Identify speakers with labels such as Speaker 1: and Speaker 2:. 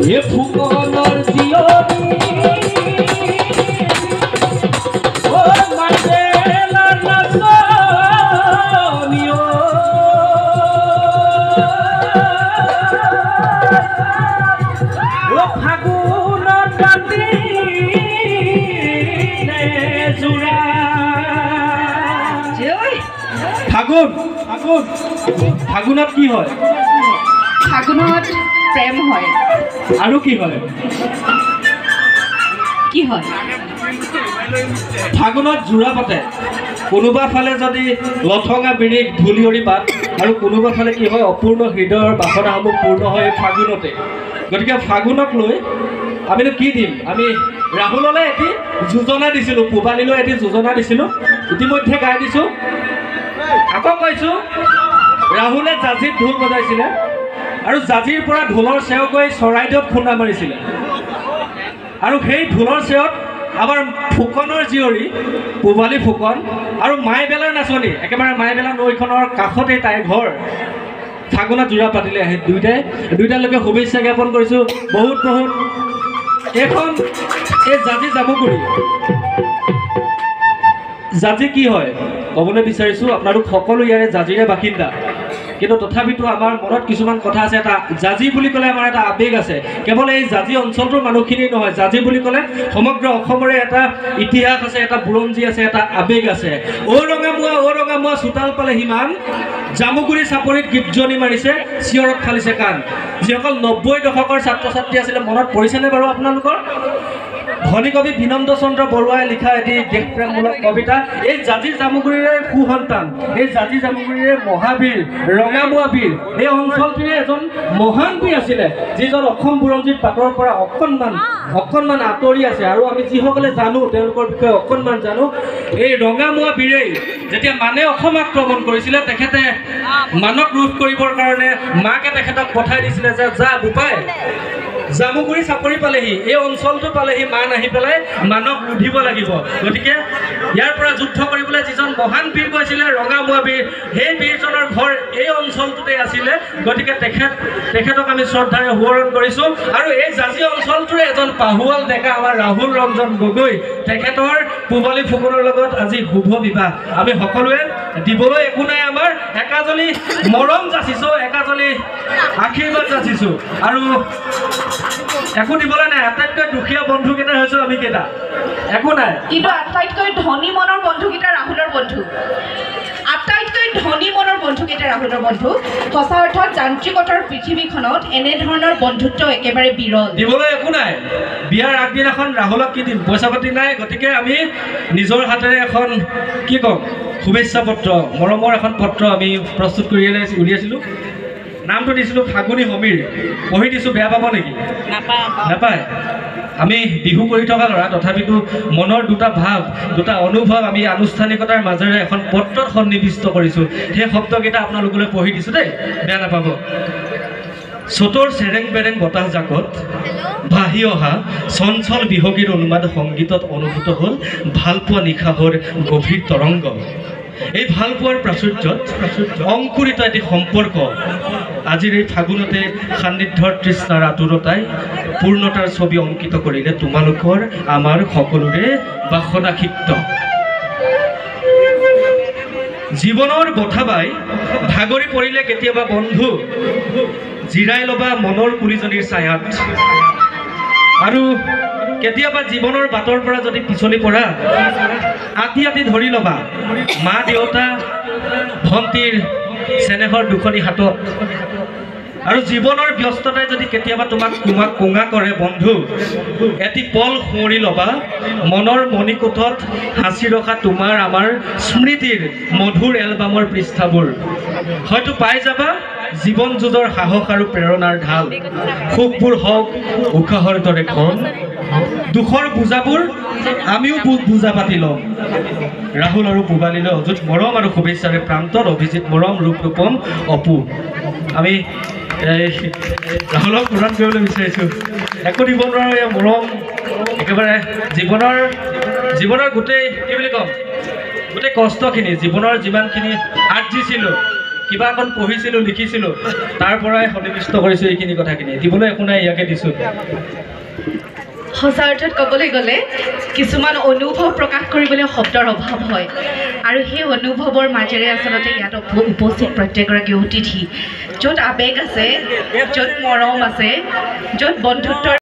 Speaker 1: ये फुकनर जियोनी ओ मंडेला नसनियो ओ फागुनर कांदी ने जुरा फागुन फागुन फागुনত কি হয়
Speaker 2: ফাগুনত প্রেম হয়
Speaker 1: আৰু কি হয়
Speaker 2: কি হয়
Speaker 1: ফাগুনত জোৰা পাতে কোনোবা ফালে যদি লঠঙা বিৰিক ধুলিয়ৰি পাত আৰু কোনোবা ফালে কি হয় অপূৰ্ণ হৃদয়ৰ বাসনাসমূহ পূৰ্ণ হয় ফাগুনতে গতিকে ফাগুনক লৈ আমিনো কি দিম আমি ৰাহুললৈ এটি যোজনা দিছিলোঁ পূবালীলৈ এটি যোজনা দিছিলোঁ ইতিমধ্যে গাই দিছোঁ আকৌ কৈছোঁ ৰাহুলে জাজিত ঢোল বজাইছিলে আৰু জাজিৰ পৰা ঢোলৰ চেও গৈ চৰাইদেউত খুন্দা মাৰিছিলে আৰু সেই ঢোলৰ চেৱত আমাৰ ফুকনৰ জীয়ৰী পূবালী ফুকন আৰু মাইবেলাৰ নাচনী একেবাৰে মাইবেলা নৈখনৰ কাষতে তাইৰ ঘৰ ফাগুনত জোৰা পাতিলে আহে দুইটালৈকে শুভেচ্ছা জ্ঞাপন কৰিছোঁ বহুত বহুত এইখন এই জাজি জামুগুৰি জাজি কি হয় ক'বলৈ বিচাৰিছোঁ আপোনালোক সকলো ইয়াৰে জাজিৰে বাসিন্দা কিন্তু তথাপিতো আমাৰ মনত কিছুমান কথা আছে এটা জাজি বুলি ক'লে আমাৰ এটা আৱেগ আছে কেৱল এই জাজি অঞ্চলটোৰ মানুহখিনি নহয় জাজি বুলি ক'লে সমগ্ৰ অসমৰে এটা ইতিহাস আছে এটা বুৰঞ্জী আছে এটা আৱেগ আছে ও ৰঙামুৱা চোতাল পালে সিমান জামুগুৰি চাপৰিত গীতজনী মাৰিছে চিঞৰত ফালিছে কাণ যিসকল 90 দশকৰ ছাত্ৰ ছাত্ৰী আছিলে মনত পৰিছেনে বাৰু আপোনালোকৰ ধনী কবি বিনন্দ চন্দ্ৰ বৰুৱাই লিখা এটি দেশপ্ৰেমমূলক কবিতা এই জাজি জামুগুৰিৰে সুসন্তান এই জাজি জামুগুৰিৰে মহাবীৰ ৰঙামুৱা বীৰ এই অঞ্চলটিৰে এজন মহান বীৰ আছিলে যিজন অসম বুৰঞ্জীৰ পাতৰ পৰা অকণমান আঁতৰি আছে আৰু আমি যিসকলে জানো তেওঁলোকৰ বিষয়ে অকণমান জানো এই ৰঙামুৱা বীৰেই যেতিয়া মানে অসম আক্ৰমণ কৰিছিলে তেখেতে মানক ৰোধ কৰিবৰ কাৰণে মাকে তেখেতক পঠাই দিছিলে যে যা বোপাই জামুগুৰি চাপৰি পালেহি এই অঞ্চলটো পালেহি মান আহি পেলাই মানক ৰুধিব লাগিব গতিকে ইয়াৰ পৰা যুদ্ধ কৰিবলৈ যিজন মহান বীৰ গৈছিলে ৰঙামুৱা বীৰ সেই বীৰজনৰ ঘৰ এই অঞ্চলটোতে আছিলে গতিকে তেখেতক আমি শ্ৰদ্ধাৰে সোঁৱৰণ কৰিছোঁ আৰু এই জাজি অঞ্চলটোৰে এজন পাহুৱাল ডেকা আমাৰ ৰাহুল ৰঞ্জন গগৈ তেখেতৰ পূবালী ফুকনৰ লগত আজি শুভ বিবাহ আমি সকলোৱে দিবলৈ একো নাই আমাৰ একাজলি মৰম যাচিছোঁ একাজলি আশীৰ্বাদ যাচিছোঁ আৰু একো দিবলৈ নাই আটাইতকৈ দুখীয়া বন্ধুকেইটা হৈছোঁ আমি কেইটা একো নাই
Speaker 2: কিন্তু আটাইতকৈ ধনী মনৰ বন্ধুকেইটা ৰাহুলৰ বন্ধু আটাইতকৈ ধনী মনৰ বন্ধুকেইটা ৰাহুলৰ বন্ধু সঁচা অৰ্থত যান্ত্ৰিকতাৰ পৃথিৱীখনত এনেধৰণৰ বন্ধুত্ব একেবাৰে বিৰল
Speaker 1: দিবলৈ একো নাই বিয়াৰ আগদিনাখন ৰাহুলক কি দিম পইচা পাতি নাই গতিকে আমি নিজৰ হাতেৰে এখন কি ক'ম শুভেচ্ছা পত্ৰ মৰমৰ এখন পত্ৰ আমি প্ৰস্তুত কৰি উলিয়াইছিলোঁ নামটো দিছিলোঁ ফাগুনী সমীৰ পঢ়ি দিছোঁ বেয়া পাব নেকি নাপায় আমি বিহু কৰি থকা ল'ৰা তথাপিতো মনৰ দুটা ভাৱ দুটা অনুভৱ আমি আনুষ্ঠানিকতাৰ মাজেৰে এখন পত্ৰত সন্নিৱিষ্ট কৰিছোঁ সেই শব্দকেইটা আপোনালোকলৈ পঢ়ি দিছোঁ দেই বেয়া নাপাব চতৰ চেৰেং বেৰেং বতাহ জাকত ভাহি অহা চঞ্চল বিহগীৰ অনুবাদ সংগীতত অনুভূত হ'ল ভালপোৱা নিশাহৰ গভীৰ তৰংগ এই ভালপোৱাৰ প্ৰাচুৰ্যত অংকুৰিত এটি সম্পৰ্ক আজিৰ এই ফাগুনতে সান্নিধ্যৰ তৃষ্ণাৰ আতুৰতাই পূৰ্ণতাৰ ছবি অংকিত কৰিলে তোমালোকৰ আমাৰ সকলোৰে বাসনাক্ষিপ্ত জীৱনৰ বঠাবাই ভাগৰি পৰিলে কেতিয়াবা বন্ধু জিৰাই ল'বা মনৰ কুলিজনীৰ ছায়াত আৰু কেতিয়াবা জীৱনৰ বাটৰ পৰা যদি পিছলি পৰা আতি ধৰি ল'বা মা দেউতা ভণ্টিৰ চেনেহৰ দুখনি হাতত আৰু জীৱনৰ ব্যস্ততাই যদি কেতিয়াবা তোমাক কোঙা কৰে বন্ধু এটি পল সুঁৱৰি ল'বা মনৰ মণিকোঠত সাঁচি ৰখা তোমাৰ আমাৰ স্মৃতিৰ মধুৰ এলবামৰ পৃষ্ঠাবোৰ হয়তো পাই যাবা জীৱন যুঁজৰ সাহস আৰু প্ৰেৰণাৰ ঢাল সুখবোৰ হওক উশাহৰ দৰে ঘন দুখৰ বুজাবোৰ আমিও বুজা পাতি ল'ম ৰাহুল আৰু পূবালীলৈ অযুত মৰম আৰু শুভেচ্ছাৰে প্ৰান্তত অভিজিত মৰম ৰূপৰূপম অপু আমি ৰাহুলক পূৰণ কৰিবলৈ বিচাৰিছোঁ একো দিব নোৱাৰো এই মৰম একেবাৰে জীৱনৰ গোটেই কি বুলি ক'ম গোটেই কষ্টখিনি জীৱনৰ যিমানখিনি আৰ্জিছিলোঁ কিবা এখন পঢ়িছিলোঁ লিখিছিলোঁ তাৰ পৰাই সন্নিৱিষ্ট কৰিছোঁ এইখিনি কথাখিনি দিবলৈ একো নাই ইয়াকে দিছোঁ
Speaker 2: সঁচা অৰ্থত ক'বলৈ গ'লে কিছুমান অনুভৱ প্ৰকাশ কৰিবলৈ শব্দৰ অভাৱ হয় আৰু সেই অনুভৱৰ মাজেৰে আচলতে ইয়াত উপস্থিত প্ৰত্যেকগৰাকী অতিথি য'ত আৱেগ আছে য'ত মৰম আছে য'ত বন্ধুত্বৰ